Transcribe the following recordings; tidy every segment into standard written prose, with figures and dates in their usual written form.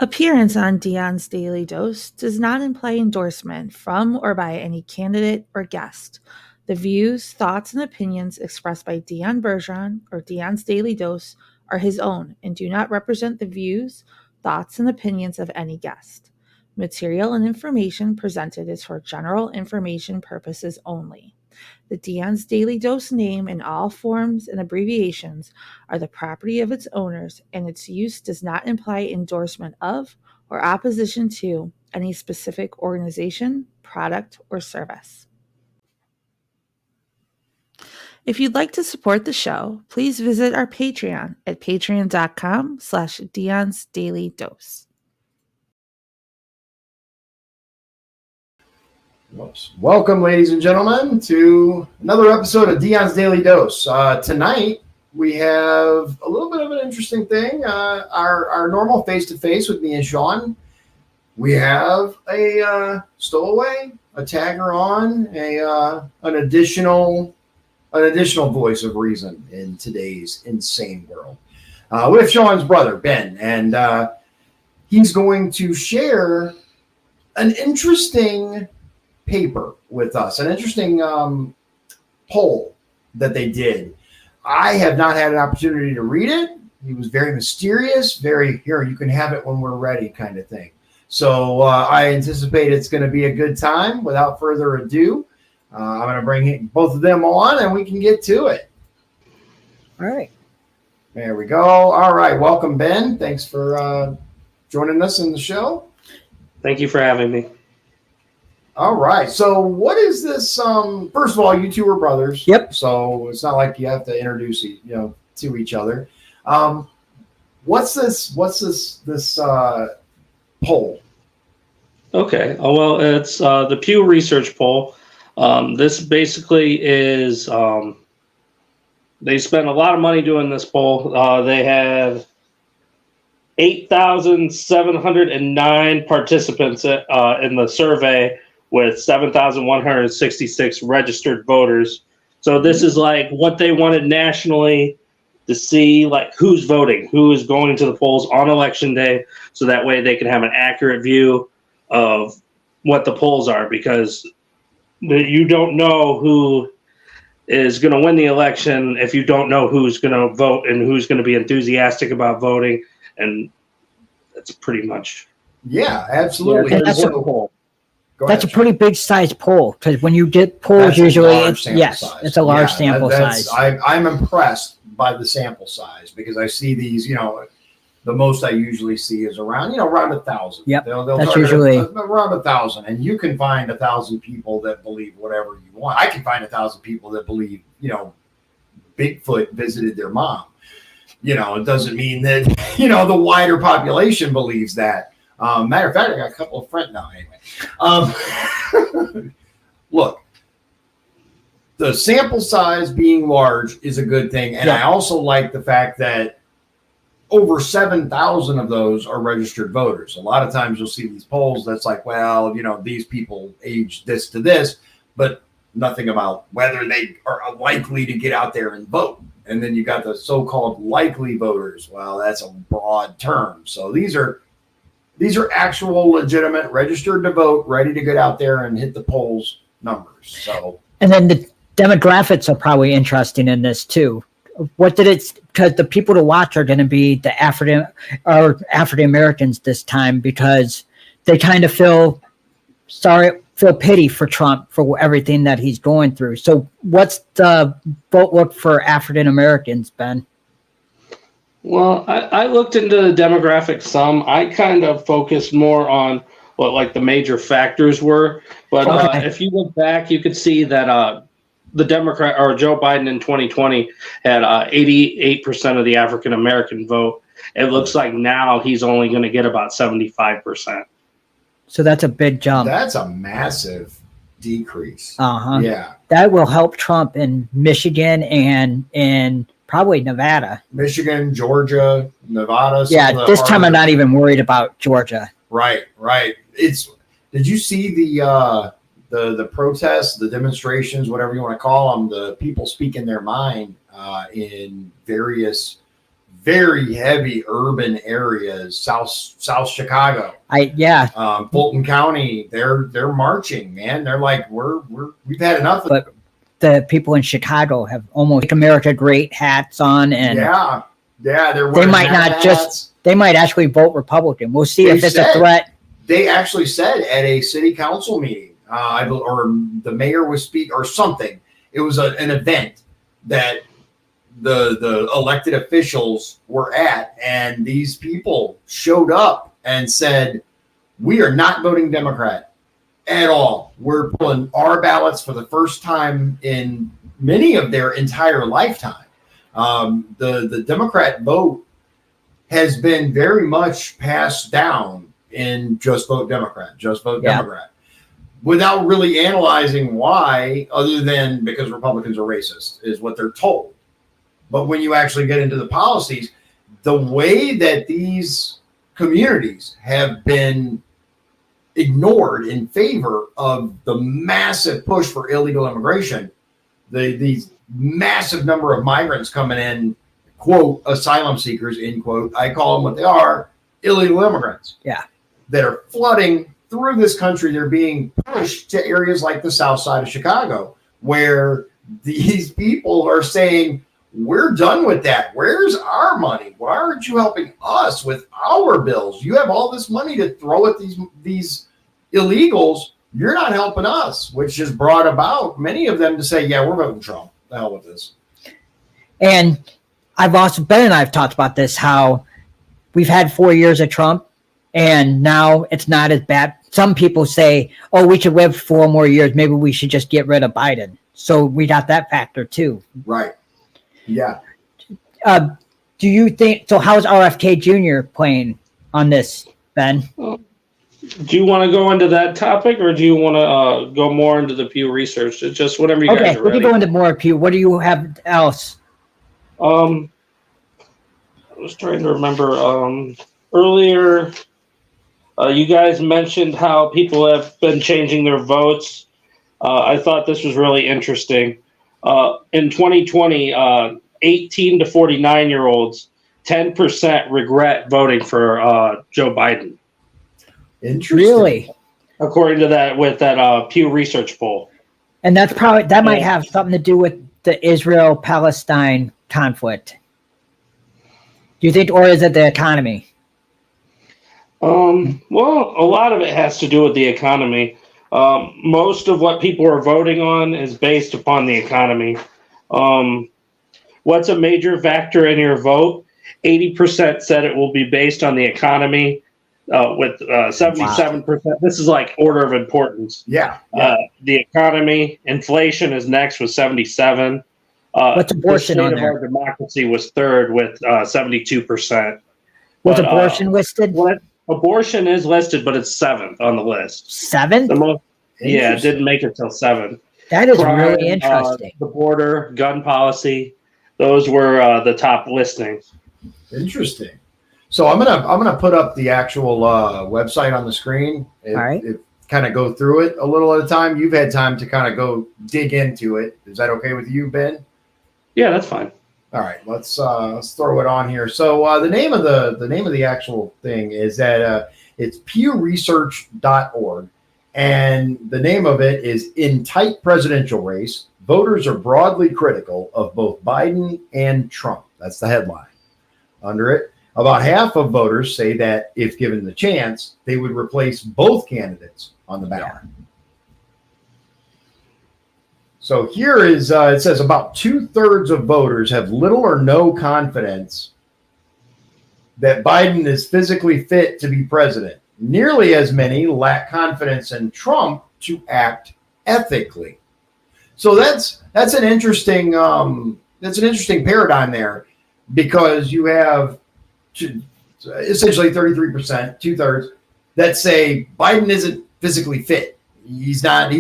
Appearance on Dion's Daily Dose does not imply endorsement from or by any candidate or guest. The views, thoughts, and opinions expressed by Dion Bergeron or Dion's Daily Dose are his own and do not represent the views, thoughts, and opinions of any guest. Material and information presented is for general information purposes only. The Dion's Daily Dose name in all forms and abbreviations are the property of its owners, and its use does not imply endorsement of or opposition to any specific organization, product, or service. If you'd like to support the show, please visit our Patreon at patreon.com/Dion's Daily Dose. Welcome, ladies and gentlemen, to another episode of Dion's Daily Dose. Tonight, we have a little bit of an interesting thing. Our normal face-to-face with me and Shawn. We have a stowaway, a tagger on, an additional voice of reason in today's insane world. With Shawn's brother, Ben, and he's going to share an interesting paper with us, an interesting poll that they did. I have not had an opportunity to read it. He was very mysterious, very here, you can have it when we're ready kind of thing. So I anticipate it's going to be a good time. Without further ado, I'm going to bring both of them on and we can get to it. All right. There we go. All right. Welcome, Ben. Thanks for joining us in the show. Thank you for having me. All right. So what is this? First of all, you two are brothers. Yep. So it's not like you have to introduce to each other. What's this poll? Okay. Well, it's the Pew Reseach Poll. This basically is they spent a lot of money doing this poll. They had 8,709 participants in the survey, with 7,166 registered voters. So this is like what they wanted nationally to see, like who's voting, who is going to the polls on election day, so that way they can have an accurate view of what the polls are, because you don't know who is going to win the election if you don't know who's going to vote and who's going to be enthusiastic about voting. And that's pretty much. Yeah, absolutely. Yeah, that's a pretty big size poll, because when you get polls, usually it's a large sample size. I'm impressed by the sample size, because I see these, the most I usually see is around 1,000. Yep, they'll that's usually around 1,000, and you can find 1,000 people that believe whatever you want. I can find 1,000 people that believe, Bigfoot visited their mom. It doesn't mean that the wider population believes that. Matter of fact, I got a couple of friends now. Anyway, look, the sample size being large is a good thing, and I also like the fact that over 7,000 of those are registered voters. A lot of times you'll see these polls that's like, well, these people age this to this, but nothing about whether they are likely to get out there and vote. And then you got the so-called likely voters. Well, that's a broad term. So these are actual legitimate, registered to vote, ready to get out there and hit the polls numbers. So, and then the demographics are probably interesting in this too. Because the people to watch are going to be the African Americans this time, because they kind of feel pity for Trump for everything that he's going through. So what's the vote look for African Americans, Ben? Well, I looked into the demographics some. I kind of focused more on what like the major factors were. But if you look back, you could see that the Democrat or Joe Biden in 2020 had 88% of the African American vote. It looks like now he's only going to get about 75%. So that's a big jump. That's a massive decrease. Yeah. That will help Trump in Michigan and in probably Nevada. Michigan, Georgia, Nevada. Yeah, this time I'm not even worried about Georgia. Right. Did you see the protests, the demonstrations, whatever you want to call them, the people speaking their mind in various very heavy urban areas, South Chicago. Fulton County, they're marching, man. They're like, we've had enough of it. The people in Chicago have almost Make America Great hats on, and they're they might not hats. just, they might actually vote Republican. We'll see if it's a threat. They actually said at a city council meeting, or the mayor was speaking or something. It was an event that the elected officials were at, and these people showed up and said, we are not voting Democrat at all. We're pulling our ballots for the first time in many of their entire lifetime. The Democrat vote has been very much passed down in just vote Democrat, Democrat, without really analyzing why, other than because Republicans are racist, is what they're told. But when you actually get into the policies, the way that these communities have been ignored in favor of the massive push for illegal immigration, these massive number of migrants coming in, quote, asylum seekers, end quote, I call them what they are, illegal immigrants. Yeah. That are flooding through this country. They're being pushed to areas like the south side of Chicago, where these people are saying, we're done with that. Where's our money? Why aren't you helping us with our bills? You have all this money to throw at these illegals. You're not helping us, which has brought about many of them to say, yeah, we're voting Trump. The hell with this. And Ben and I have talked about this, how we've had 4 years of Trump, and now it's not as bad. Some people say, oh, we should live 4 more years. Maybe we should just get rid of Biden. So we got that factor too. Right. Yeah. Do you think, so how's RFK Jr. playing on this, Ben? Do you want to go into that topic, or do you want to go more into the Pew Research? It's just whatever you guys are ready. Okay, we can go into more Pew. What do you have else? I was trying to remember earlier. You guys mentioned how people have been changing their votes. I thought this was really interesting. In 2020, 18 to 49-year-olds, 10% regret voting for Joe Biden. Interesting. Really? According to that Pew Research poll. And that's probably, that might have something to do with the Israel-Palestine conflict. Do you think, or is it the economy? Well, a lot of it has to do with the economy. Most of what people are voting on is based upon the economy. What's a major factor in your vote? 80% said it will be based on the economy, with 77%. Wow. This is like order of importance. Yeah. The economy, inflation is next with 77. What's abortion the on state there? of our democracy was third with 72%. Was abortion listed? Abortion is listed, but it's 7th on the list. 7th? Yeah, it didn't make it till 7th. That is really interesting. The border, gun policy, those were the top listings. Interesting. So I'm gonna put up the actual website on the screen. All right. Kind of go through it a little at a time. You've had time to kind of go dig into it. Is that okay with you, Ben? Yeah, that's fine. All right, let's throw it on here. So the name of the actual thing is that it's pewresearch.org, and the name of it is In Tight Presidential Race, Voters Are Broadly Critical of Both Biden and Trump. That's the headline. Under it, about half of voters say that if given the chance, they would replace both candidates on the ballot. Yeah. So here is, it says about 2/3 of voters have little or no confidence that Biden is physically fit to be president. Nearly as many lack confidence in Trump to act ethically. So that's an interesting paradigm there, because you have essentially 33%, 2/3, that say Biden isn't physically fit. He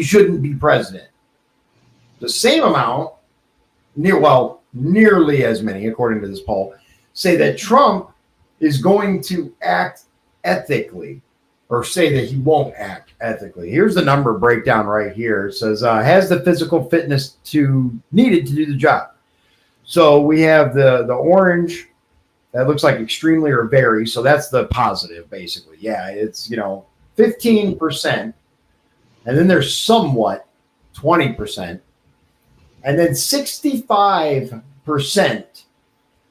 shouldn't be president. The same amount, nearly as many, according to this poll, say that Trump is going to act ethically, or say that he won't act ethically. Here's the number breakdown right here. It says, has the physical fitness needed to do the job. So we have the orange That looks like extremely or very. So that's the positive, basically. Yeah, it's, 15%. And then there's somewhat, 20%. And then 65%.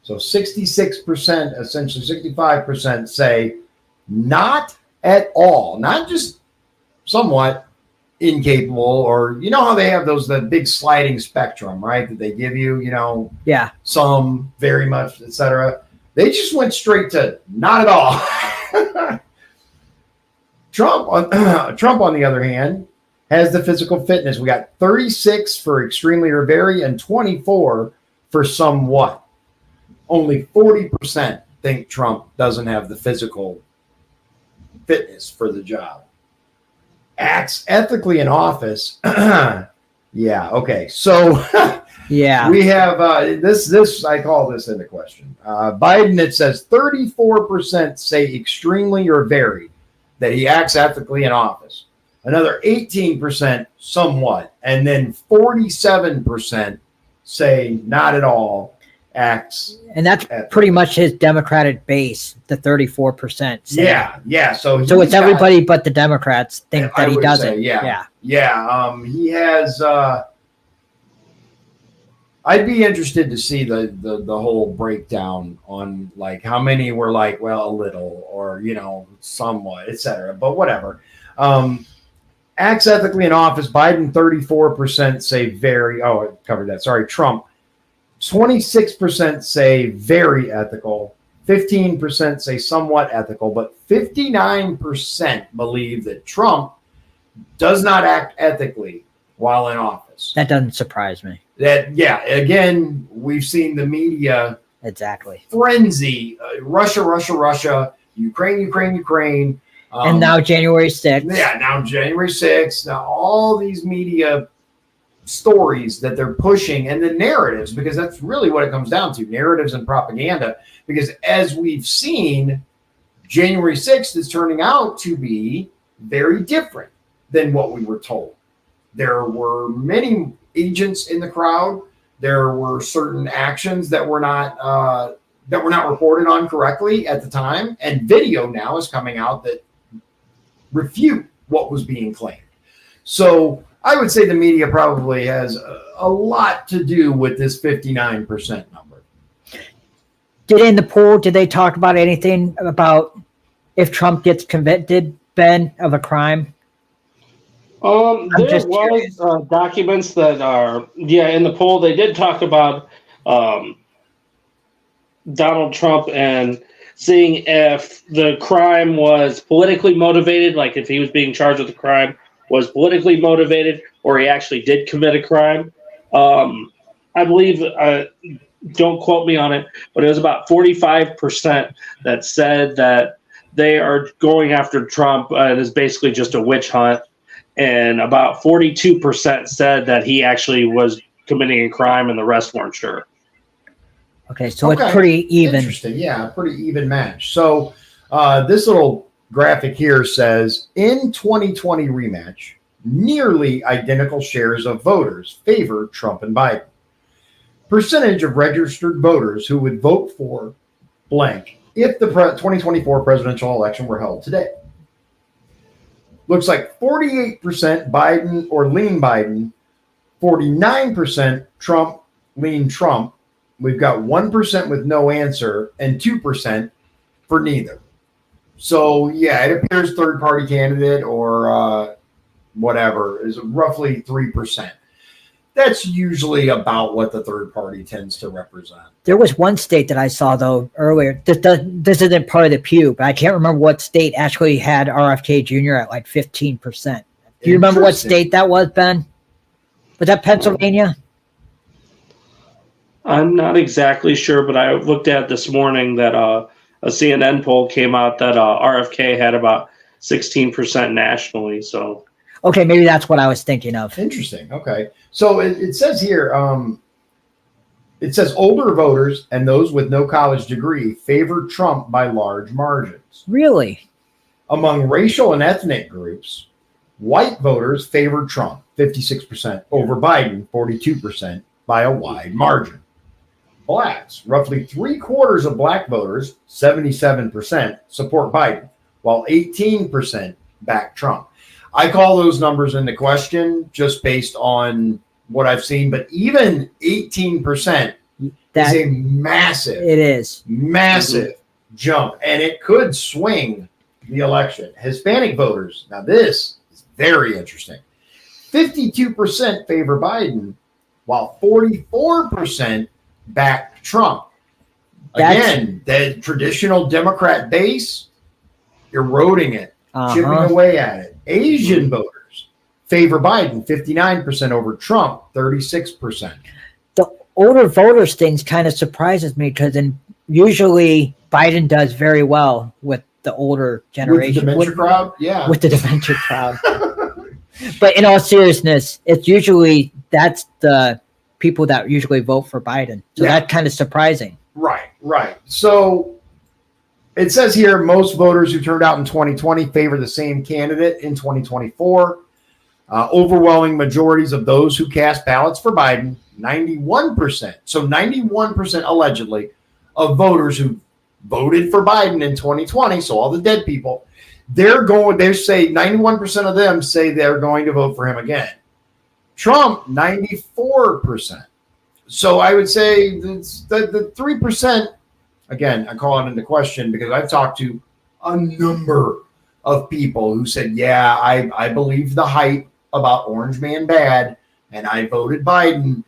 So 66%, essentially 65% say not at all, not just somewhat incapable, or how they have the big sliding spectrum, right? That they give you, Yeah. some, very much, etc. They just went straight to not at all. Trump, on the other hand, has the physical fitness. We got 36 for extremely or very, and 24 for somewhat. Only 40% think Trump doesn't have the physical fitness for the job. Acts ethically in office. Yeah. Okay. So Yeah. we have this. I call this into question. Biden. It says 34% say extremely or very that he acts ethically in office. Another 18% somewhat, and then 47% say not at all acts. And that's pretty much his Democratic base, the 34%. Yeah. So it's everybody but the Democrats think that he doesn't. Say, yeah. He has. I'd be interested to see the whole breakdown on like how many were like, well, a little, or somewhat, etc. But whatever. Acts ethically in office. Biden 34% say very. Oh, I covered that. Sorry, Trump. 26% say very ethical, 15% say somewhat ethical, but 59% believe that Trump does not act ethically while in office. That doesn't surprise me. Again, we've seen the media exactly frenzy, Russia, Ukraine. And now January 6th. Yeah, now January 6th. Now all these media stories that they're pushing, and the narratives, because that's really what it comes down to, narratives and propaganda. Because as we've seen, January 6th is turning out to be very different than what we were told. There were many agents in the crowd. There were certain actions that were not reported on correctly at the time, and video now is coming out that refute what was being claimed. So I would say the media probably has a lot to do with this 59% number. In the poll, did they talk about anything about if Trump gets convicted, Ben, of a crime? There was documents that are, in the poll, they did talk about Donald Trump and seeing if the crime was politically motivated, like if he was being charged with a crime was politically motivated, or he actually did commit a crime. I believe, don't quote me on it, but it was about 45% that said that they are going after Trump and is basically just a witch hunt. And about 42% said that he actually was committing a crime and the rest weren't sure. Okay, so it's pretty even. Interesting. Yeah, pretty even match. So this little graphic here says, in 2020 rematch, nearly identical shares of voters favor Trump and Biden. Percentage of registered voters who would vote for blank if the 2024 presidential election were held today. Looks like 48% Biden or lean Biden, 49% Trump, lean Trump. We've got 1% with no answer and 2% for neither. So, yeah, it appears third-party candidate or whatever is roughly 3%. That's usually about what the third party tends to represent. There was one state that I saw, though, earlier. This isn't part of the Pew, but I can't remember what state actually had RFK Jr. at like 15%. Do you remember what state that was, Ben? Was that Pennsylvania? I'm not exactly sure, but I looked at this morning that a CNN poll came out that RFK had about 16% nationally. So, okay, maybe that's what I was thinking of. Interesting. Okay, so it says here, it says older voters and those with no college degree favor Trump by large margins. Really? Among racial and ethnic groups, white voters favor Trump, 56%, over Biden, 42%, by a wide margin. blacks. Roughly 3/4 of black voters, 77%, support Biden, while 18% back Trump. I call those numbers into question just based on what I've seen, but even 18% is a massive, it is massive jump, and it could swing the election. Hispanic voters, now this is very interesting. 52% favor Biden, while 44% back Trump. Again, the traditional Democrat base, eroding it, chipping away at it. Asian voters favor Biden, 59% over Trump, 36%. The older voters things kind of surprises me because usually Biden does very well with the older generation. With the dementia crowd? Yeah. With the dementia crowd. But in all seriousness, it's usually that's the people that usually vote for Biden. So that's kind of surprising. Right. So it says here most voters who turned out in 2020 favor the same candidate in 2024. Overwhelming majorities of those who cast ballots for Biden, 91%. So 91% allegedly of voters who voted for Biden in 2020, so all the dead people, they say 91% of them say they're going to vote for him again. Trump, 94%. So I would say the 3%, again, I call it into question because I've talked to a number of people who said, yeah, I believe the hype about Orange Man bad, and I voted Biden.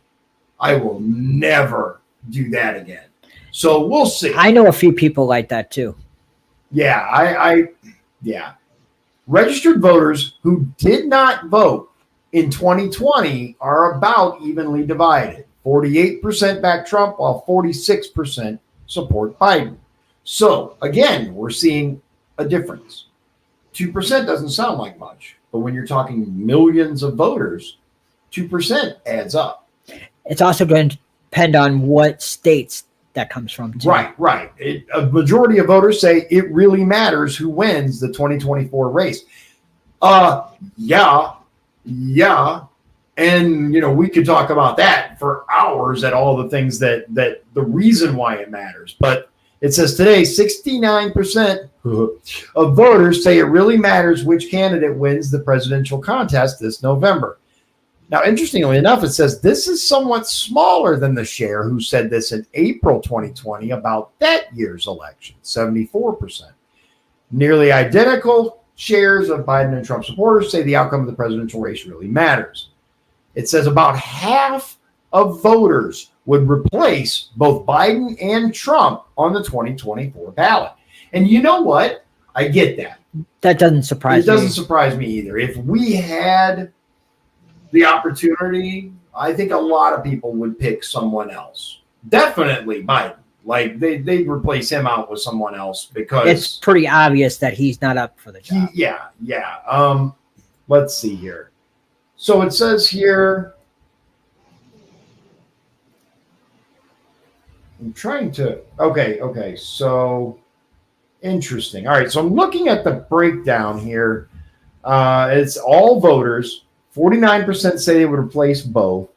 I will never do that again. So we'll see. I know a few people like that too. Yeah, yeah. Registered voters who did not vote in 2020 are about evenly divided. 48% back Trump, while 46% support Biden. So again, we're seeing a difference. 2% doesn't sound like much, but when you're talking millions of voters, 2% adds up. It's also going to depend on what states that comes from too. Right. A majority of voters say it really matters who wins the 2024 race. Yeah. And, we could talk about that for hours at all the things that the reason why it matters. But it says today, 69% of voters say it really matters which candidate wins the presidential contest this November. Now, interestingly enough, it says this is somewhat smaller than the share who said this in April 2020 about that year's election, 74%. Nearly identical shares of Biden and Trump supporters say the outcome of the presidential race really matters. It says about half of voters would replace both Biden and Trump on the 2024 ballot. And you know what? I get that. That doesn't surprise me. It doesn't surprise me either. If we had the opportunity, I think a lot of people would pick someone else. Definitely Biden. Like they'd replace him out with someone else because it's pretty obvious that he's not up for the job. Yeah. Let's see here. So it says here, I'm trying to, okay. So interesting. All right. So I'm looking at the breakdown here. It's all voters. 49% say they would replace both.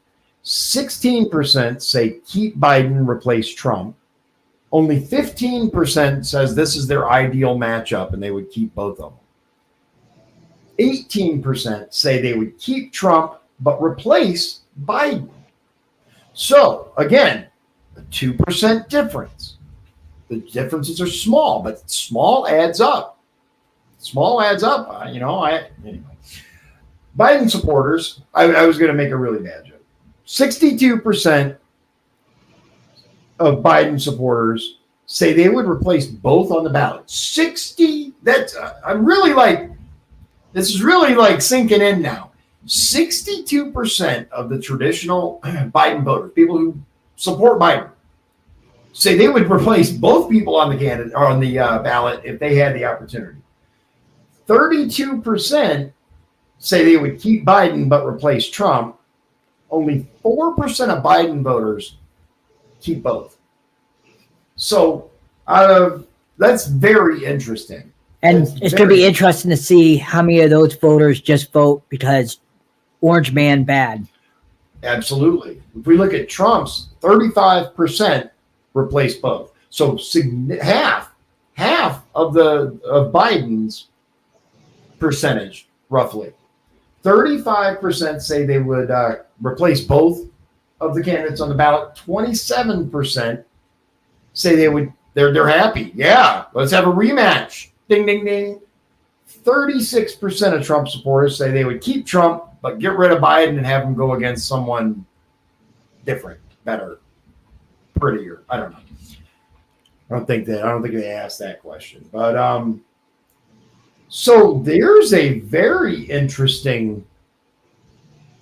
16% say keep Biden, replace Trump. Only 15% says this is their ideal matchup and they would keep both of them. 18% say they would keep Trump but replace Biden. So, again, a 2% difference. The differences are small, but small adds up. Anyway. Biden supporters, I was going to make a really bad joke. 62% of Biden supporters say they would replace both on the ballot. 60, that's, I'm really like, this is really like sinking in now. 62% of the traditional Biden voters, people who support Biden, say they would replace both people on the candidate or on the ballot if they had the opportunity. 32% say they would keep Biden but replace Trump. Only 4% of Biden voters keep both. So that's very interesting. And it's going to be interesting to see how many of those voters just vote because Orange Man bad. Absolutely. If we look at Trump's, 35% replace both. So half of Biden's percentage, roughly. 35% say they would replace both of the candidates on the ballot. 27% say they're happy. Yeah, let's have a rematch. Ding, ding, ding. 36% of Trump supporters say they would keep Trump, but get rid of Biden and have him go against someone different, better, prettier. I don't know. I don't think they asked that question. But so there's a very interesting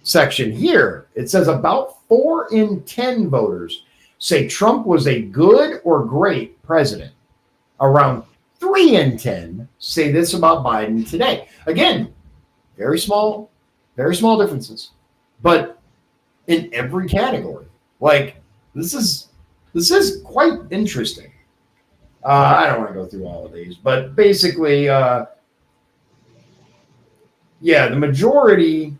section here. It says about 4 in 10 voters say Trump was a good or great president. Around 3 in 10 say this about Biden today. Again, very small differences, but in every category. Like this is quite interesting. I don't want to go through all of these, but basically, the majority.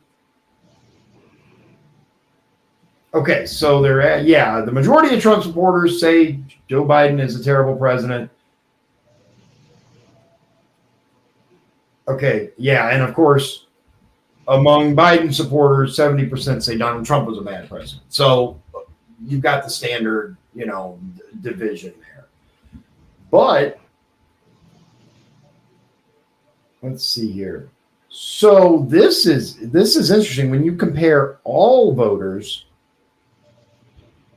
Okay, so the majority of Trump supporters say Joe Biden is a terrible president. Okay, yeah, and of course, among Biden supporters, 70% say Donald Trump was a bad president. So you've got the standard, division there. But let's see here. So this is interesting when you compare all voters.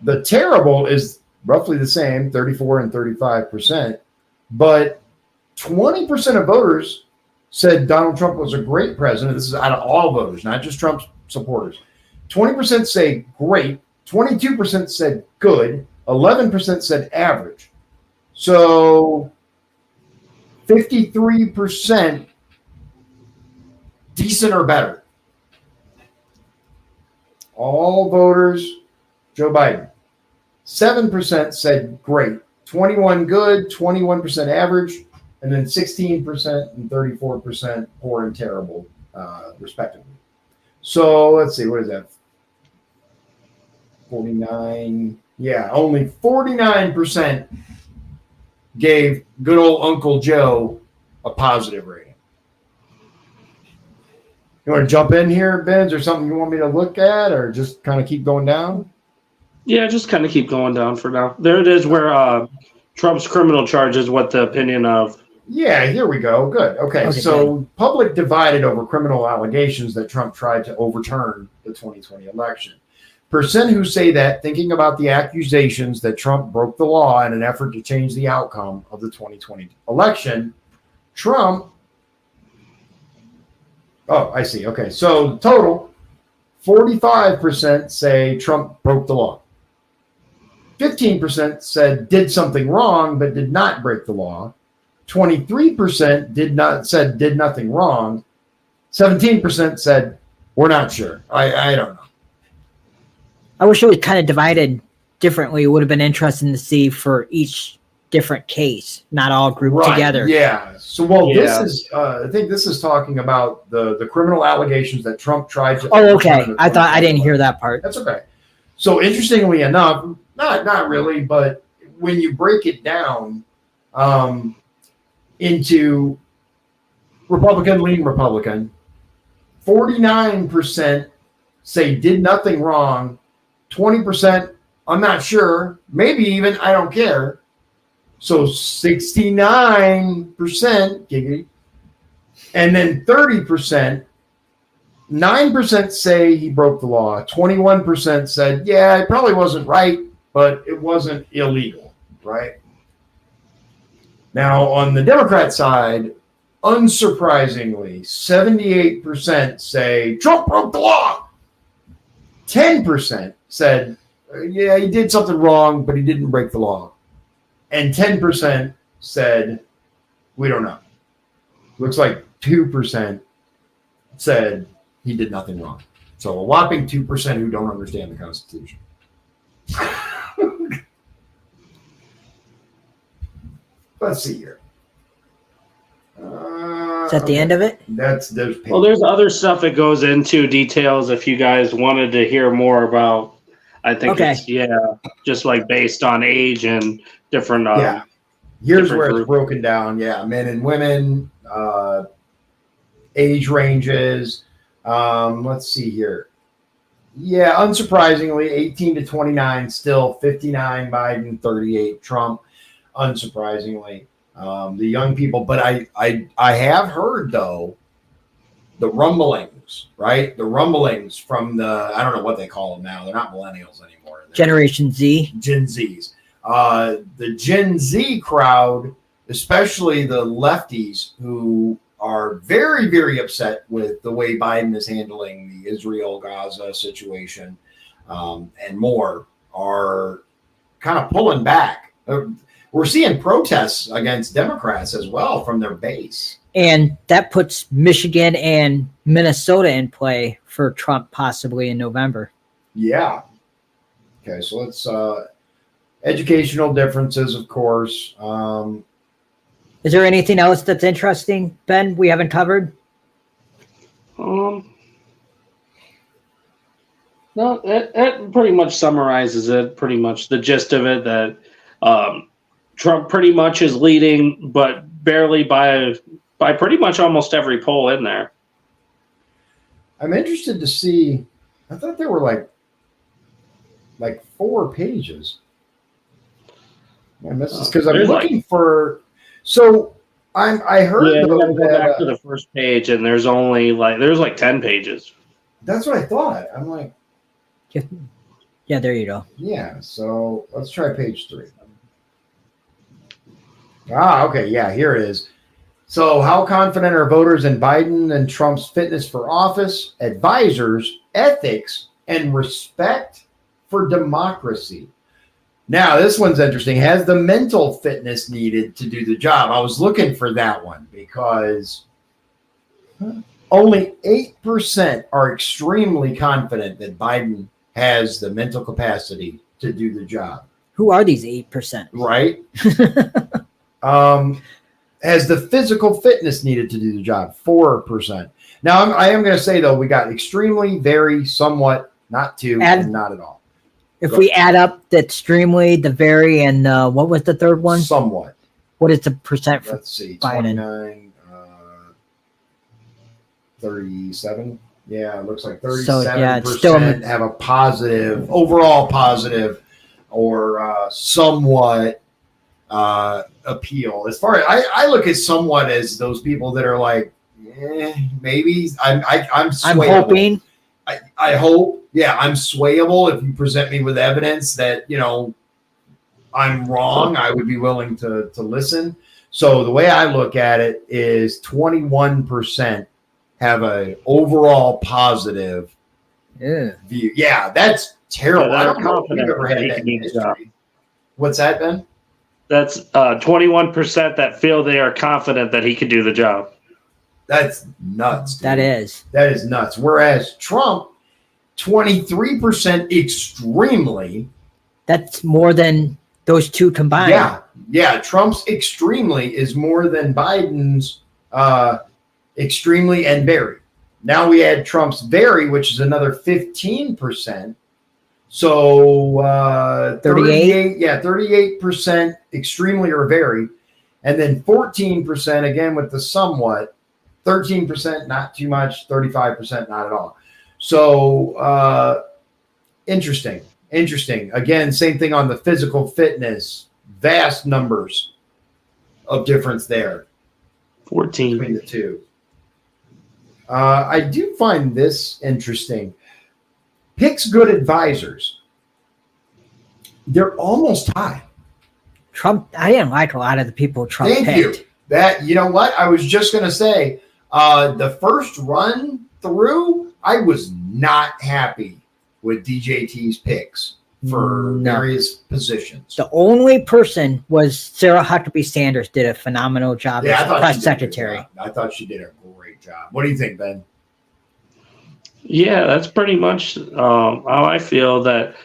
The terrible is roughly the same, 34 and 35%, but 20% of voters said Donald Trump was a great president. This is out of all voters, not just Trump supporters. 20% say great, 22% said good, 11% said average. So 53% decent or better. All voters, Joe Biden. 7% said great, 21 good, 21% average, and then 16% and 34% poor and terrible, respectively. So let's see, what is that? 49. Yeah, only 49% gave good old Uncle Joe a positive rating. You want to jump in here, Ben? Is there something you want me to look at, or just kind of keep going down? Yeah, just kind of keep going down for now. There it is where Trump's criminal charges, what the opinion of. Yeah, here we go. Good. Okay, so good. Public divided over criminal allegations that Trump tried to overturn the 2020 election. Percent who say that, thinking about the accusations that Trump broke the law in an effort to change the outcome of the 2020 election. Trump. Oh, I see. Okay, so total 45% say Trump broke the law. 15% said did something wrong but did not break the law. 23% did nothing wrong. 17% said we're not sure. I don't know. I wish it was kind of divided differently. It would have been interesting to see for each different case, not all grouped together. Yeah. So, this is, I think this is talking about the criminal allegations that Trump tried to. Oh, okay. I didn't hear that part. That's okay. So, interestingly enough, not really, but when you break it down into Republican, lean Republican, 49% say did nothing wrong. 20%, I'm not sure, maybe even I don't care. So 69%, giggity. And then 30%, 9% say he broke the law. 21% said, yeah, it probably wasn't right, but it wasn't illegal, right? Now, on the Democrat side, unsurprisingly, 78% say Trump broke the law. 10% said, yeah, he did something wrong, but he didn't break the law. And 10% said, we don't know. Looks like 2% said he did nothing wrong. So a whopping 2% who don't understand the Constitution. Let's see here. Is that the end of it? There's other stuff that goes into details if you guys wanted to hear more about. I think it's just like based on age and different. Here's different where group. it's broken down. Yeah, men and women, age ranges. Let's see here. Yeah, unsurprisingly, 18 to 29, still 59 Biden, 38 Trump. Unsurprisingly, the young people. But I have heard though the rumblings, right? The rumblings from the, I don't know what they call them now. They're not millennials anymore. They're Generation Z. Gen Zs. The Gen Z crowd, especially the lefties who are very, very upset with the way Biden is handling the Israel-Gaza situation and more, are kind of pulling back. We're seeing protests against Democrats as well from their base. And that puts Michigan and Minnesota in play for Trump possibly in November. Yeah. Okay, so let's educational differences, of course. Is there anything else that's interesting, Ben, we haven't covered? No, it pretty much summarizes it, pretty much the gist of it, that Trump pretty much is leading, but barely by pretty much almost every poll in there. I'm interested to see. I thought there were like 4 pages. And this is because I'm looking for. So I heard. Yeah, we're gonna go back to the first page, and there's only there's 10 pages. That's what I thought. I'm like, yeah, there you go. Yeah. So let's try page 3. Okay. Yeah, here it is. So, how confident are voters in Biden and Trump's fitness for office, advisors, ethics, and respect for democracy? Now, this one's interesting. Has the mental fitness needed to do the job? I was looking for that one because only 8% are extremely confident that Biden has the mental capacity to do the job. Who are these 8%? Right? Has the physical fitness needed to do the job? 4%. Now, I am going to say, though, we got extremely, very, somewhat, not too, and not at all. If we add up the extremely, the very, and what was the third one? Somewhat. What is the percent for Let's see, Biden? 29, 37. Yeah, it looks like 37% So, yeah, it's still have a positive, overall positive, or somewhat appeal. As far as I look at somewhat as those people that are like, maybe I'm swayable. I'm hoping. I hope. Yeah, I'm swayable. If you present me with evidence that, I'm wrong, I would be willing to listen. So the way I look at it is 21% have an overall positive view. Yeah, that's terrible. I don't know if we've ever had that in history. What's that, Ben? That's 21% that feel they are confident that he could do the job. That's nuts. Dude. That is nuts. Whereas Trump, 23% extremely. That's more than those two combined. Yeah. Trump's extremely is more than Biden's extremely and very. Now we add Trump's very, which is another 15%. So 38. 38% extremely or very, and then 14% again with the somewhat, 13% not too much, 35% not at all. So interesting. Again, same thing on the physical fitness. Vast numbers of difference there. 14 between the two. I do find this interesting. Picks good advisors. They're almost high. Trump, I didn't like a lot of the people Trump picked. Thank you. That, you know what? I was just going to say, the first run through, I was not happy with DJT's picks for various positions. The only person was Sarah Huckabee Sanders did a phenomenal job as press secretary. I thought she did a great job. What do you think, Ben? Yeah, that's pretty much how I feel that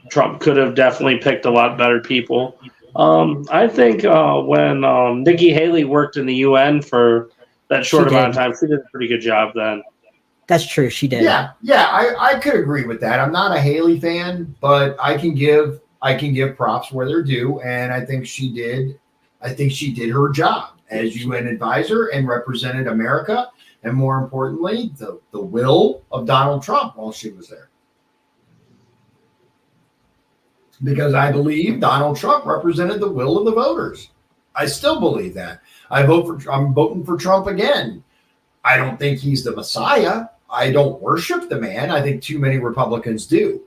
Trump could have definitely picked a lot better people. I think when Nikki Haley worked in the UN for that short amount of time, she did a pretty good job then. That's true. She did. Yeah, I could agree with that. I'm not a Haley fan, but I can give props where they're due, and I think she did her job as UN advisor and represented America, and more importantly, the will of Donald Trump while she was there. Because I believe Donald Trump represented the will of the voters. I still believe that. I'm voting for Trump again. I don't think he's the Messiah. I don't worship the man. I think too many Republicans do.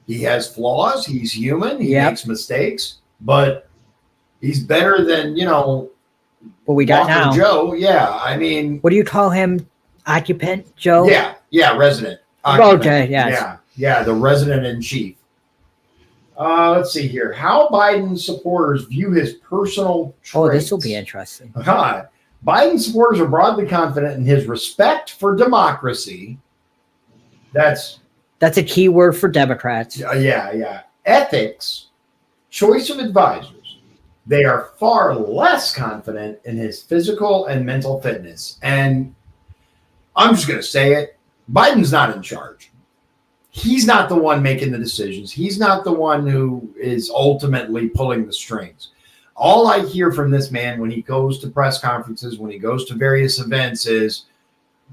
He has flaws. He's human. He makes mistakes, but he's better than, what we got Walker now. Joe. Yeah. I mean, what do you call him? Occupant Joe? Yeah. Resident. Occupant. Okay. Yes. Yeah. The resident in chief. Let's see here. How Biden supporters view his personal traits. Oh, this will be interesting. Biden supporters are broadly confident in his respect for democracy. That's a key word for Democrats. Yeah. Ethics, choice of advisors. They are far less confident in his physical and mental fitness. And I'm just going to say it. Biden's not in charge. He's not the one making the decisions. He's not the one who is ultimately pulling the strings. All I hear from this man when he goes to press conferences, when he goes to various events is,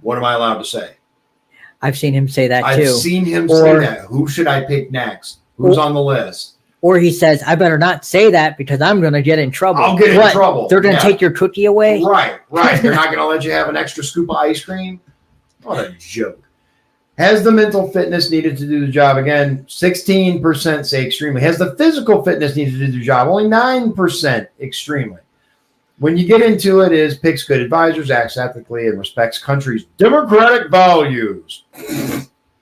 what am I allowed to say? I've seen him say that too. I've seen him say that. Who should I pick next? Who's on the list? Or he says, I better not say that because I'm going to get in trouble. I'll get in trouble. They're going to take your cookie away? Right. They're not going to let you have an extra scoop of ice cream? What a joke. Has the mental fitness needed to do the job? Again, 16% say extremely. Has the physical fitness needed to do the job? Only 9% extremely. When you get into it, is picks good advisors, acts ethically, and respects country's democratic values.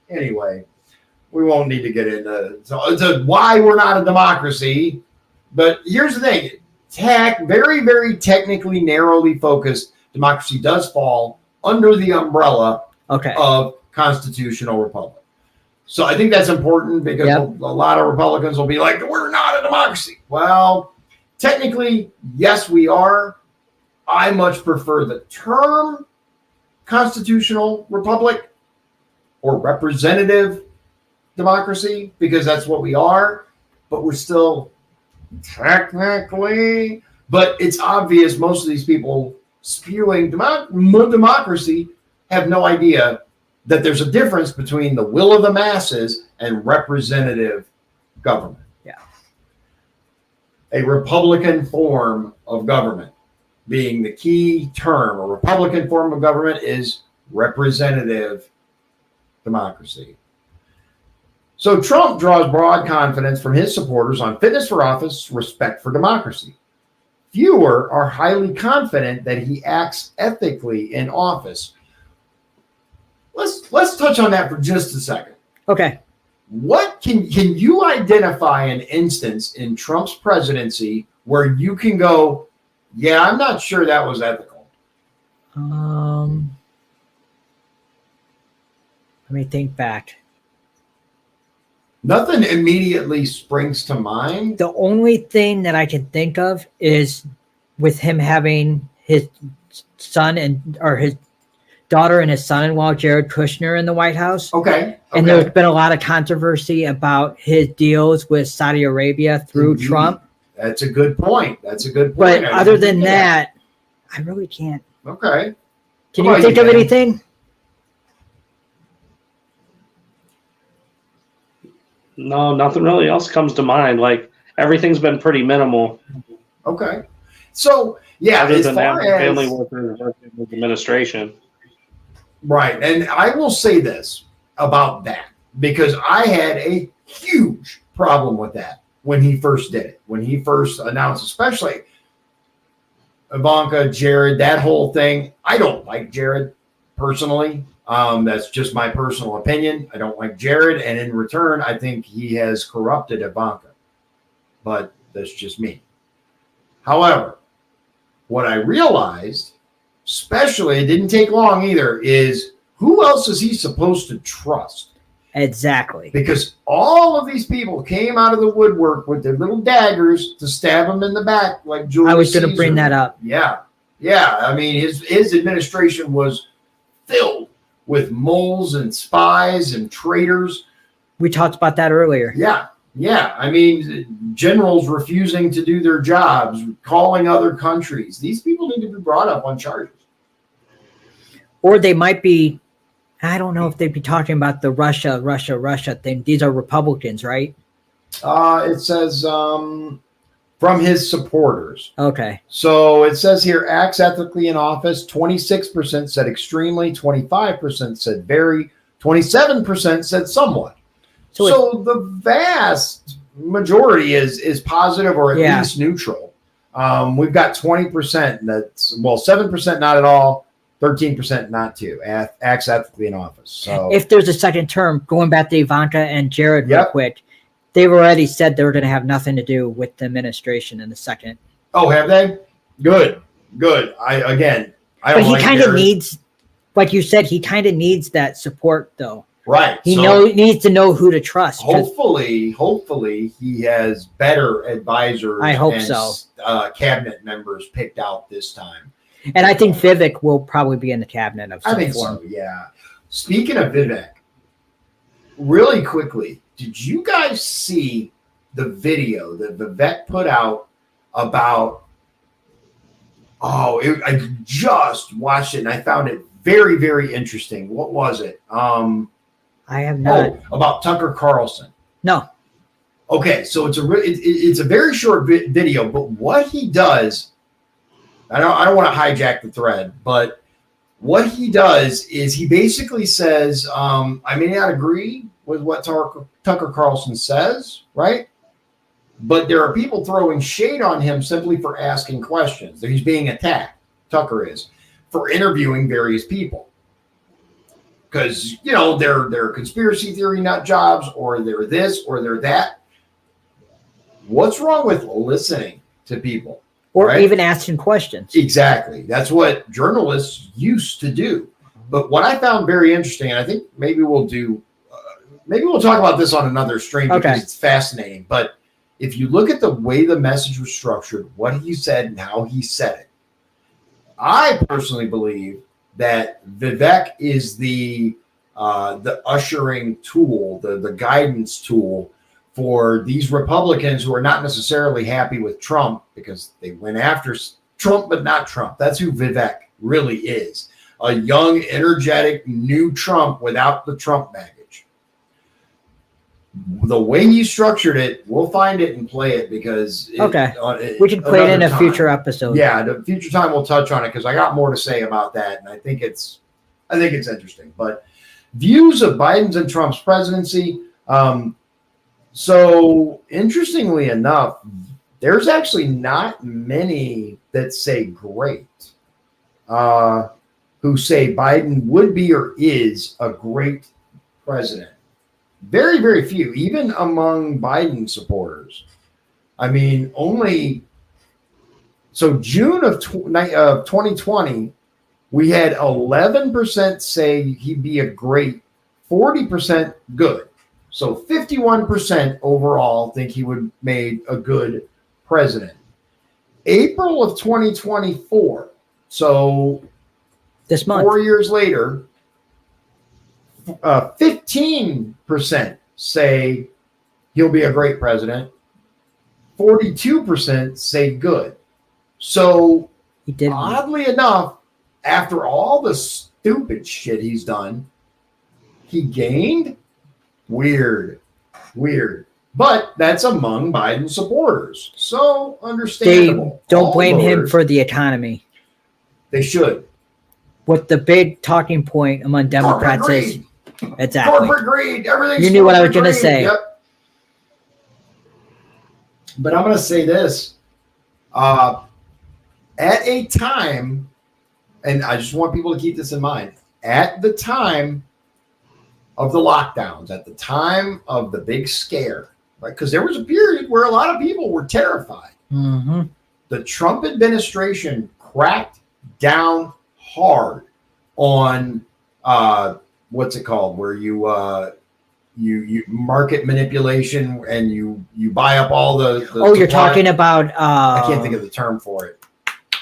Anyway, we won't need to get into why we're not a democracy. But here's the thing. Very, very technically, narrowly focused democracy does fall under the umbrella of constitutional republic. So I think that's important because a lot of Republicans will be like, we're not a democracy. Well, technically, yes, we are. I much prefer the term constitutional republic or representative democracy because that's what we are, but we're still technically, but it's obvious most of these people spewing democracy have no idea that there's a difference between the will of the masses and representative government. Yeah. A Republican form of government being the key term. A Republican form of government is representative democracy. So Trump draws broad confidence from his supporters on fitness for office, respect for democracy. Fewer are highly confident that he acts ethically in office. Let's touch on that for just a second. Okay. What can you identify an instance in Trump's presidency where you can go, yeah, I'm not sure that was ethical? Let me think back. Nothing immediately springs to mind. The only thing that I can think of is with him having his son or his daughter and his son-in-law, Jared Kushner, in the White House. Okay. And there's been a lot of controversy about his deals with Saudi Arabia through Trump. That's a good point. But other than that, I really can't. Okay. Can you think of anything? No, nothing really else comes to mind. Like, everything's been pretty minimal. Okay. So, yeah, other as than far that, as family workers working with administration. Right. And I will say this about that because I had a huge problem with that when he first did it, when he first announced, especially Ivanka, Jared, that whole thing. I don't like Jared personally. That's just my personal opinion. I don't like Jared. And in return, I think he has corrupted Ivanka. But that's just me. However, what I realized, especially, it didn't take long either, is who else is he supposed to trust? Exactly. Because all of these people came out of the woodwork with their little daggers to stab him in the back like Julius I was going to Caesar. bring that up. Yeah. I mean, his administration was filled with moles and spies and traitors. We talked about that earlier. Yeah. I mean, generals refusing to do their jobs, calling other countries. These people need to be brought up on charges. Or they might be, I don't know if they'd be talking about the Russia thing. These are Republicans, right? It says from his supporters. Okay. So it says here, acts ethically in office. 26% said extremely. 25% said very. 27% said somewhat. So the vast majority is positive or at least neutral. We've got 20% that's, 7% not at all, 13% not to, acts ethically in office. So if there's a second term, going back to Ivanka and Jared real quick, they've already said they're going to have nothing to do with the administration in the second. Oh, have they? Good. I don't But he kind of needs, like you said, he kind of needs that support, though. Right. He needs to know who to trust. Hopefully he has better advisors. I hope so. Cabinet members picked out this time. And I think Vivek will probably be in the cabinet of some form. So, yeah. Speaking of Vivek, really quickly, did you guys see the video that Vivek put out about, I just watched it and I found it very, very interesting. What was it? I have not. About Tucker Carlson. No. Okay, so it's a very short video, but what he does, I don't want to hijack the thread, but what he does is he basically says, I may not agree with what Tucker Carlson says, right? But there are people throwing shade on him simply for asking questions. He's being attacked, Tucker is, for interviewing various people. Because, they're conspiracy theory nut jobs, or they're this, or they're that. What's wrong with listening to people? Or even asking questions. Exactly. That's what journalists used to do. But what I found very interesting, and I think maybe we'll talk about this on another stream because it's fascinating. But if you look at the way the message was structured, what he said and how he said it, I personally believe that Vivek is the ushering tool, the guidance tool for these Republicans who are not necessarily happy with Trump because they went after Trump, but not Trump. That's who Vivek really is. A young, energetic, new Trump without the Trump baggage. The way he structured it, we'll find it and play it because we can play it in a future episode. Yeah, the future time we'll touch on it because I got more to say about that, and I think it's interesting. But views of Biden's and Trump's presidency. So interestingly enough, there's actually not many that say great, who say Biden would be or is a great president. Very, very few, even among Biden supporters. I mean, June of 2020, we had 11% say he'd be a great, 40% good. So 51% overall think he would made a good president. April of 2024, so this month, 4 years later, 15% say he'll be a great president. 42% say good. So oddly enough, after all the stupid shit he's done, he gained. Weird. But that's among Biden supporters. So understandable. They don't blame him for the economy. They should. What the big talking point among Democrats is. Exactly. Corporate greed. Everything's You knew what I was going to say. Yep. But I'm going to say this. At a time, and I just want people to keep this in mind, at the time of the lockdowns, at the time of the big scare, right? Because there was a period where a lot of people were terrified. Mm-hmm. The Trump administration cracked down hard on what's it called, where you market manipulation and you buy up all the you're talking about I can't think of the term for it.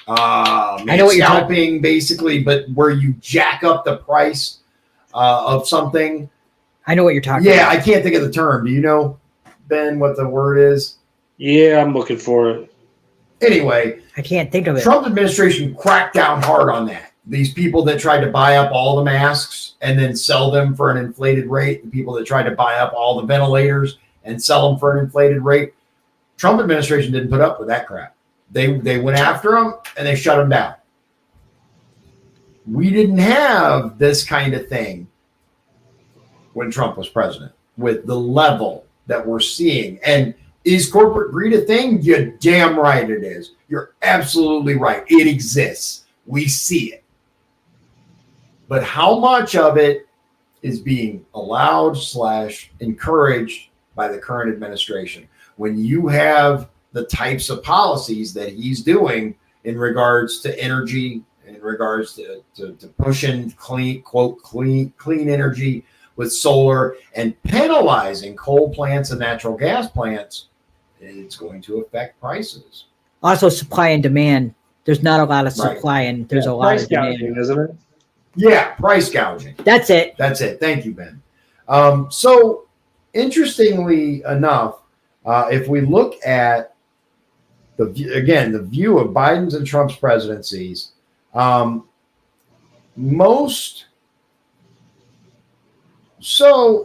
I know what you're scalping, basically, but where you jack up the price of something. I know what you're talking Yeah, about. I can't think of the term. Do you know, Ben, what the word is? Yeah, I'm looking for it. Anyway, I can't think of it. Trump administration cracked down hard on that. These people that tried to buy up all the masks and then sell them for an inflated rate, the people that tried to buy up all the ventilators and sell them for an inflated rate, Trump administration didn't put up with that crap. They went after them and they shut them down. We didn't have this kind of thing when Trump was president with the level that we're seeing. And is corporate greed a thing? You're damn right it is. You're absolutely right. It exists. We see it. But how much of it is being allowed / encouraged by the current administration? When you have the types of policies that he's doing in regards to energy, in regards to pushing clean energy with solar and penalizing coal plants and natural gas plants, it's going to affect prices. Also, supply and demand. There's not a lot of supply and there's a lot of demand, isn't it? Yeah, price gouging. That's it. Thank you, Ben. So, interestingly enough, if we look at the view of Biden's and Trump's presidencies,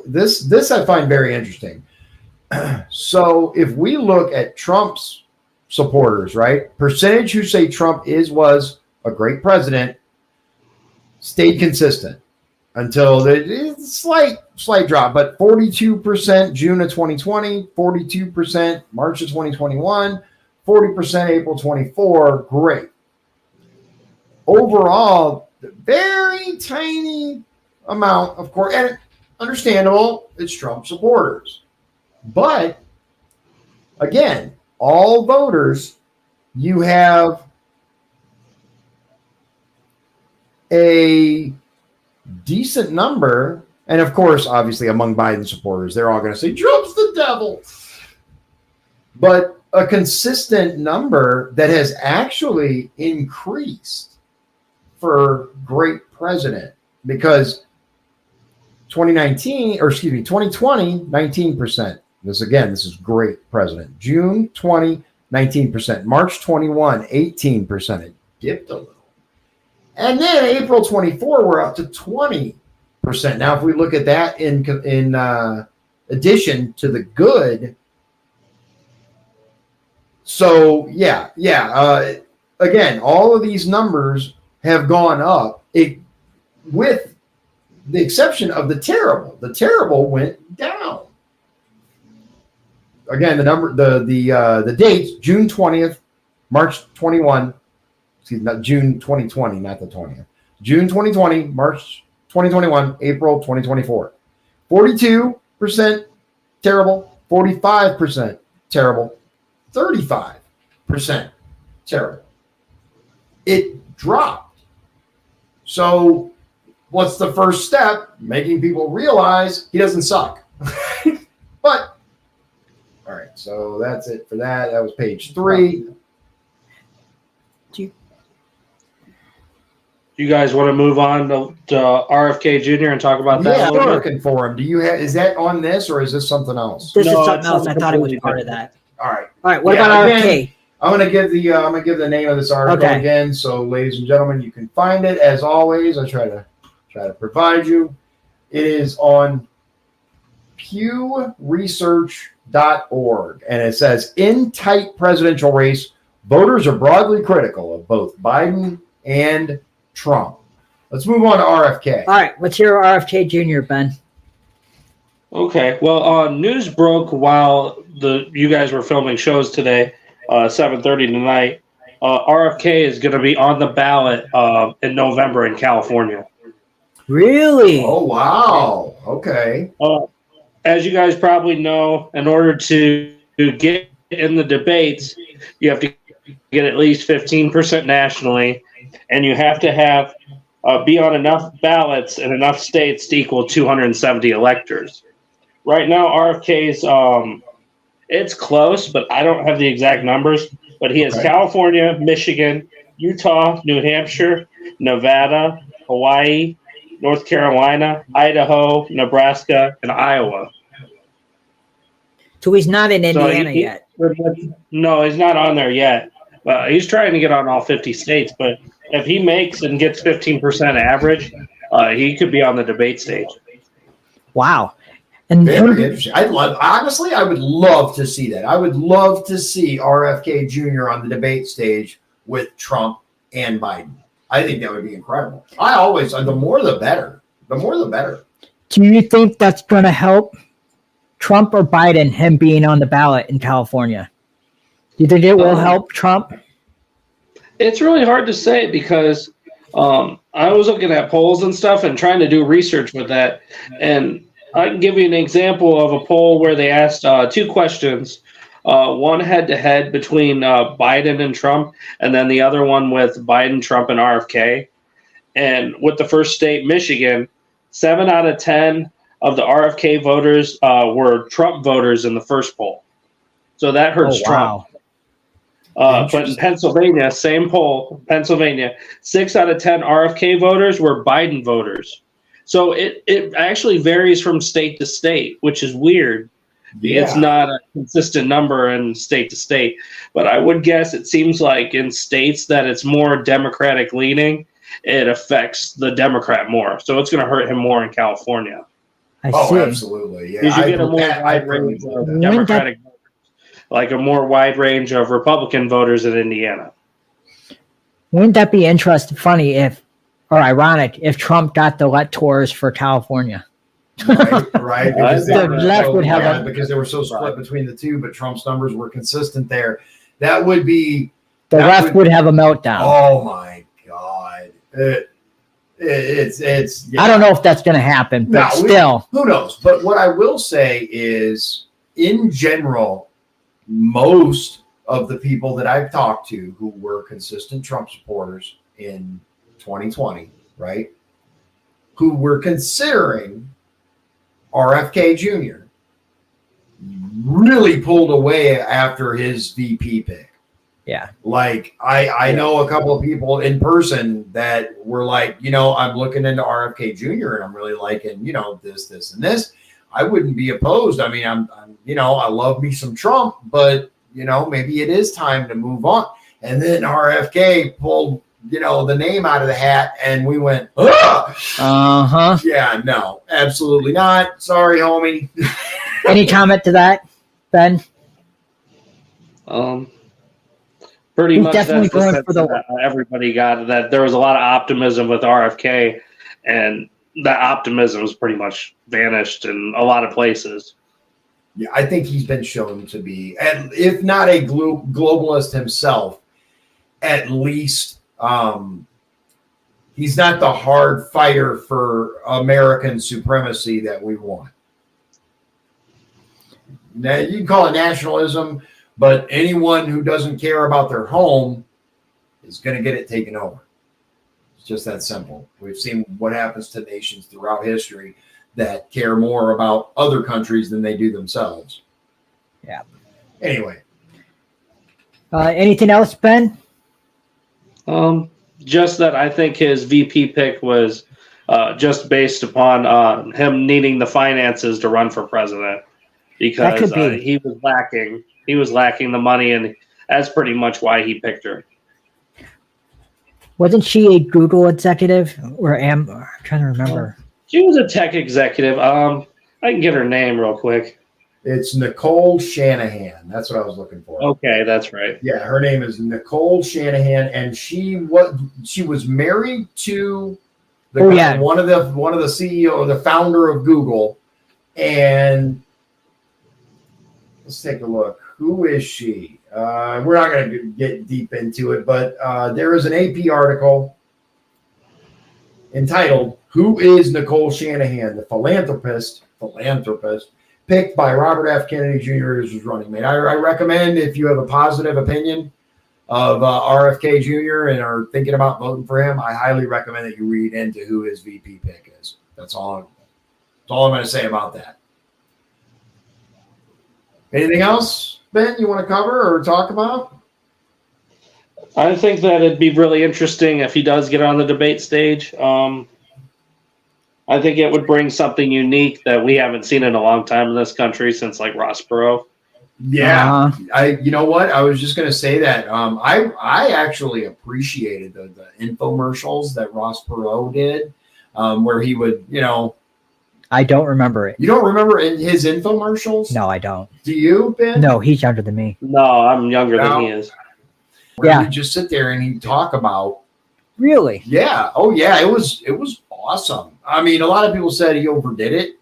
this I find very interesting. So, if we look at Trump's supporters, right, percentage who say Trump was a great president, stayed consistent until the slight drop, but 42% June of 2020, 42% March of 2021, 40% April 24. Great. Overall, very tiny amount, of course, and understandable, it's Trump supporters. But again, all voters, you have a decent number, and of course, obviously, among Biden supporters, they're all going to say Trump's the devil. But a consistent number that has actually increased for great president, because 2020, 19%. This is great president. June 20, 19%. March 21, 18%. It dipped a little. And then April 24, we're up to 20%. Now, if we look at that in addition to the good, so again, all of these numbers have gone up, with the exception of the terrible. The terrible went down. Again, the dates: June 20th, March 21. June 2020, not the 20th. June 2020, March 2021, April 2024. 42% terrible, 45% terrible, 35% terrible. It dropped. So what's the first step? Making people realize he doesn't suck. But, all right, so that's it for that. That was page 3. You guys want to move on to RFK Jr. and talk about that a little bit? Looking for him. Is that on this, or is this something else? This is something else. I thought it was part of that. All right. What about RFK? Again, I'm going to give the name of this article again. So, ladies and gentlemen, you can find it as always. I try to provide you. It is on Pew Reseach.org, and it says, in tight presidential race, voters are broadly critical of both Biden and Trump. Let's move on to RFK. All right, let's hear RFK Jr., Ben. Okay. Well, news broke while you guys were filming shows today, 7:30 tonight. RFK is going to be on the ballot in November in California. Really? Oh, wow. Okay. As you guys probably know, in order to get in the debates, you have to get at least 15% nationally, and you have to have be on enough ballots in enough states to equal 270 electors. Right now, RFK's it's close, but I don't have the exact numbers. But he has California, Michigan, Utah, New Hampshire, Nevada, Hawaii, North Carolina, Idaho, Nebraska, and Iowa. So he's not in Indiana yet. No, he's not on there yet. He's trying to get on all 50 states, but if he makes and gets 15% average, he could be on the debate stage. Wow. And very interesting. I would love to see that. I would love to see RFK Jr. on the debate stage with Trump and Biden. I think that would be incredible. The more the better. The more the better. Do you think that's going to help Trump or Biden, him being on the ballot in California? Do you think it will help Trump? It's really hard to say because I was looking at polls and stuff and trying to do research with that. And I can give you an example of a poll where they asked two questions, one head-to-head between Biden and Trump, and then the other one with Biden, Trump, and RFK. And with the first state, Michigan, 7 out of 10 of the RFK voters were Trump voters in the first poll. So that hurts Trump. But in Pennsylvania, same poll, Pennsylvania, 6 out of 10 RFK voters were Biden voters. So it actually varies from state to state, which is weird. Yeah. It's not a consistent number in state to state. But I would guess it seems like in states that it's more Democratic leaning, it affects the Democrat more. So it's going to hurt him more in California. I see. Absolutely. Yeah. Because you get a more wide range of Democratic voters, like a more wide range of Republican voters in Indiana. Wouldn't that be funny or ironic if Trump got the electors for California? Right. Because because they were so split between the two, but Trump's numbers were consistent there. That would be the left would have a meltdown. Oh my God. It's I don't know if that's going to happen, but still. Who knows? But what I will say is, in general, most of the people that I've talked to who were consistent Trump supporters in 2020, right, who were considering RFK Jr., really pulled away after his VP pick. Yeah. Like, I know a couple of people in person that were like, I'm looking into RFK Jr. and I'm really liking, this, and this. I wouldn't be opposed. I mean, I'm I love me some Trump, but, maybe it is time to move on. And then RFK pulled, the name out of the hat and we went, ugh! Yeah, no, absolutely not. Sorry, homie. Any comment to that, Ben? Pretty much definitely that's the sense that everybody got, that there was a lot of optimism with RFK, and that optimism has pretty much vanished in a lot of places. Yeah, I think he's been shown to be, and if not a globalist himself, at least he's not the hard fighter for American supremacy that we want. Now, you can call it nationalism, but anyone who doesn't care about their home is going to get it taken over. It's just that simple. We've seen what happens to nations throughout history that care more about other countries than they do themselves. Yeah. Anyway. Anything else, Ben? Just that I think his VP pick was just based upon him needing the finances to run for president, because he was lacking. He was lacking the money, and that's pretty much why he picked her. Wasn't she a Google executive, or I'm trying to remember? She was a tech executive. I can get her name real quick. It's Nicole Shanahan. That's what I was looking for. Okay, that's right. Yeah, her name is Nicole Shanahan, and she was married to one of the CEO, the founder of Google, and let's take a look. Who is she? We're not going to get deep into it, but there is an AP article entitled, "Who is Nicole Shanahan, the philanthropist picked by Robert F. Kennedy Jr. as his running mate?" I recommend, if you have a positive opinion of RFK Jr. and are thinking about voting for him, I highly recommend that you read into who his VP pick is. That's all I'm going to say about that. Anything else, Ben, you want to cover or talk about? I think that it'd be really interesting if he does get on the debate stage. I think it would bring something unique that we haven't seen in a long time in this country since like Ross Perot. Yeah, you know what? I was just going to say that. I actually appreciated the infomercials that Ross Perot did, where he would, I don't remember it. You don't remember his infomercials? No, I don't. Do you, Ben? No, he's younger than me. No, I'm younger than he is. Where he'd just sit there and he'd talk about. Really? Yeah. Oh, yeah. It was awesome. I mean, a lot of people said he overdid it,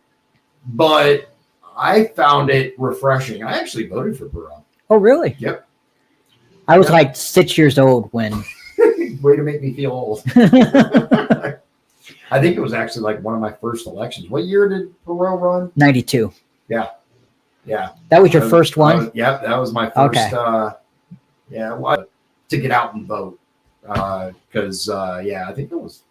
but I found it refreshing. I actually voted for Perot. Oh, really? Yep. I was like 6 years old when. Way to make me feel old. I think it was actually like one of my first elections. What year did Perot run? 92. Yeah. That was your first one? Yep, that was my first. Okay. To get out and vote. Because, I think it was,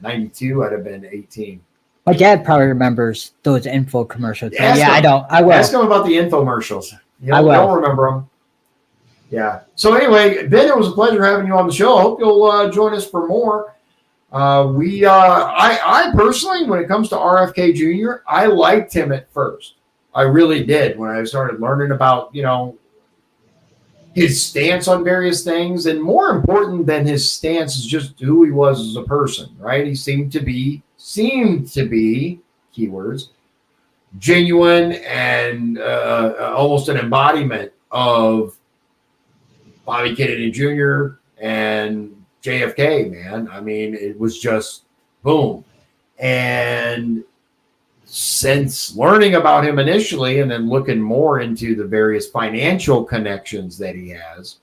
92. I'd have been 18. My dad probably remembers those info commercials. I don't. I will. Ask him about the infomercials. I will. Don't remember them. Yeah. So anyway, Ben, it was a pleasure having you on the show. I hope you'll join us for more. I personally, when it comes to RFK Jr., I liked him at first. I really did when I started learning about, his stance on various things. And more important than his stance is just who he was as a person, right? He seemed to be, keywords, genuine and almost an embodiment of Bobby Kennedy Jr. and JFK, man. I mean, it was just boom. And since learning about him initially and then looking more into the various financial connections that he has,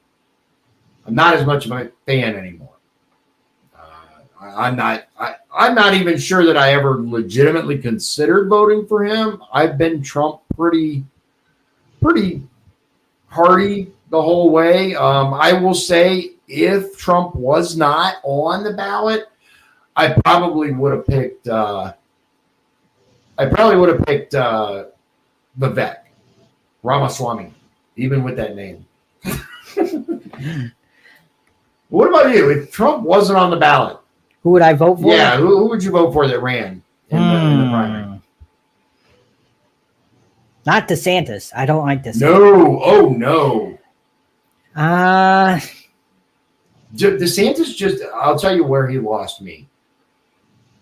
I'm not as much of a fan anymore. I'm not even sure that I ever legitimately considered voting for him. I've been Trump pretty hearty the whole way. I will say, if Trump was not on the ballot, I probably would have picked Vivek Ramaswamy, even with that name. What about you? If Trump wasn't on the ballot, who would I vote for? Yeah, who would you vote for that ran in the primary? Not DeSantis. I don't like DeSantis. No. Oh, no. DeSantis just, I'll tell you where he lost me.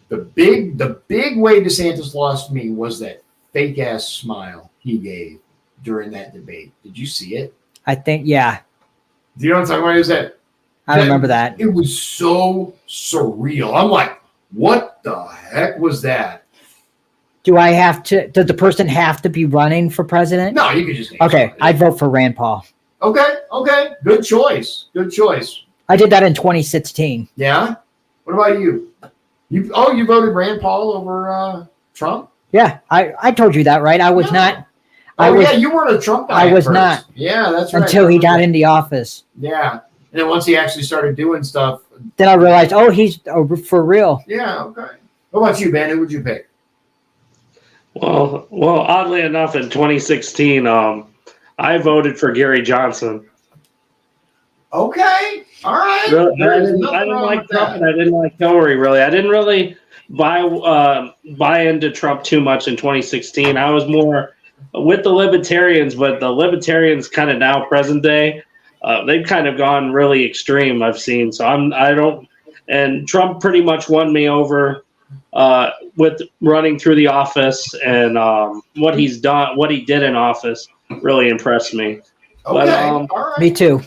The big way DeSantis lost me was that fake ass smile he gave during that debate. Did you see it? I think, yeah. Do you know what I'm talking about? Is that? I remember that. It was so surreal. I'm like, what the heck was that? Do I have to? Does the person have to be running for president? No, you could just. Okay, I'd vote for Rand Paul. Okay. Good choice. I did that in 2016. Yeah. What about you? You voted Rand Paul over Trump? Yeah, I told you that, right? I was not. You weren't a Trump guy. I was not. Yeah, that's right. Until he got in the office. Yeah. And then once he actually started doing stuff. Then I realized, he's for real. Yeah, okay. What about you, Ben? Who would you pick? Well, oddly enough, in 2016, I voted for Gary Johnson. Okay. All right. Really, I didn't like Trump and I didn't like Hillary, really. I didn't really buy into Trump too much in 2016. I was more with the Libertarians, but the Libertarians kind of now present day, they've kind of gone really extreme, I've seen. So and Trump pretty much won me over with running through the office, and what he's done, what he did in office really impressed me. Okay, all right. Me too.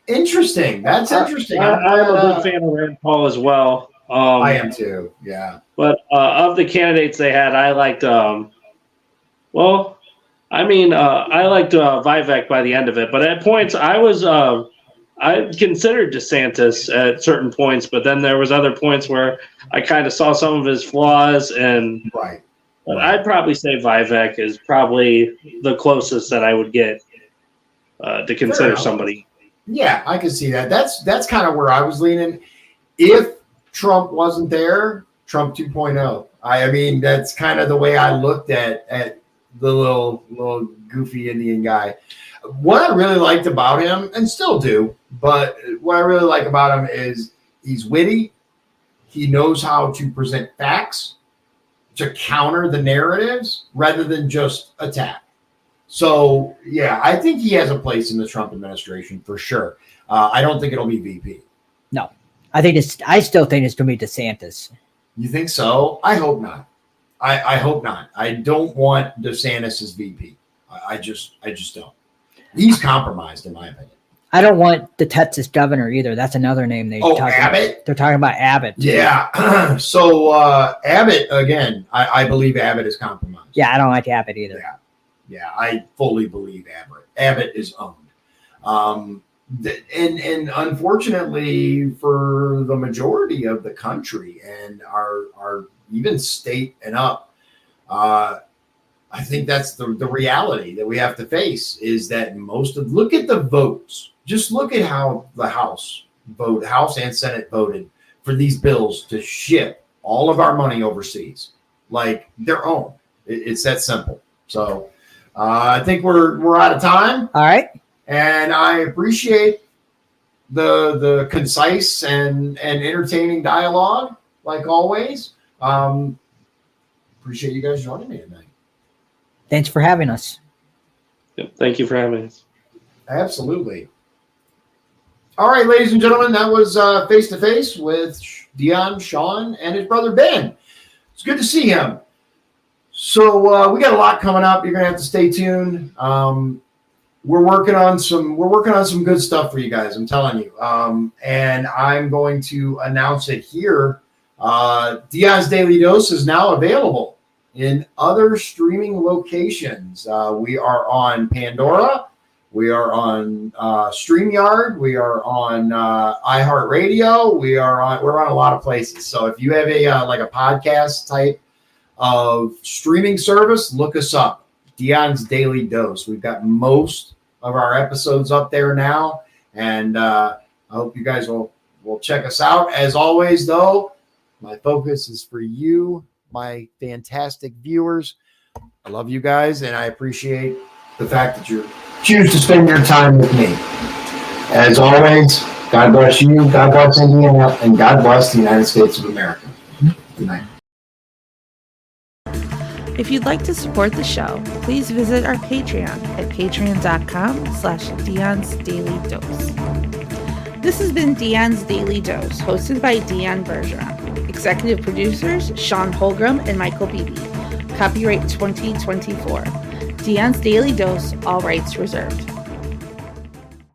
Interesting. That's interesting. I'm a big fan of Rand Paul as well. I am too. Yeah. But of the candidates they had, I liked. I liked Vivek by the end of it. But at points, I considered DeSantis at certain points, but then there was other points where I kind of saw some of his flaws, and right. But I'd probably say Vivek is probably the closest that I would get to consider somebody. Yeah, I can see that. That's kind of where I was leaning. If Trump wasn't there, Trump 2.0. I mean, that's kind of the way I looked at the little goofy Indian guy. What I really liked about him, and still do, but what I really like about him is he's witty. He knows how to present facts. to counter the narratives rather than just attack. So, yeah, I think he has a place in the Trump administration for sure. I don't think it'll be VP. No, I still think it's going to be DeSantis. You think so? I hope not. I hope not. I don't want DeSantis as VP. I just don't. He's compromised, in my opinion. I don't want the Texas governor either. That's another name they talk Abbott? about. They're talking about Abbott. Yeah. So Abbott, again, I believe Abbott is compromised. Yeah, I don't like Abbott either. Yeah, I fully believe Abbott. Abbott is owned. And unfortunately for the majority of the country and our even state and up, I think that's the reality that we have to face is that look at the votes. Just look at how the House and Senate voted for these bills to ship all of our money overseas, like their own. It's that simple. So I think we're out of time. All right. And I appreciate the concise and entertaining dialogue, like always. Appreciate you guys joining me tonight. Thanks for having us. Yep, thank you for having us. Absolutely. All right, ladies and gentlemen, that was Face to Face with Dion, Shawn, and his brother Ben. It's good to see him. So we got a lot coming up. You're gonna have to stay tuned. We're working on some good stuff for you guys. I'm telling you. And I'm going to announce it here. Dion's Daily Dose is now available in other streaming locations. We are on Pandora. We are on StreamYard. We are on iHeartRadio. We're on a lot of places. So if you have a podcast type of streaming service, look us up. Dion's Daily Dose. We've got most of our episodes up there now, and I hope you guys will check us out. As always, though, my focus is for you, my fantastic viewers. I love you guys, and I appreciate the fact that you choose to spend your time with me. As always, God bless you, God bless Indiana, and God bless the United States of America. Good night. If you'd like to support the show, please visit our Patreon at patreon.com/Dion's Daily Dose. This has been Dion's Daily Dose, hosted by Dion Bergeron. Executive producers, Sean Holmgren and Michael Beebe. Copyright 2024. Dion's Daily Dose, all rights reserved.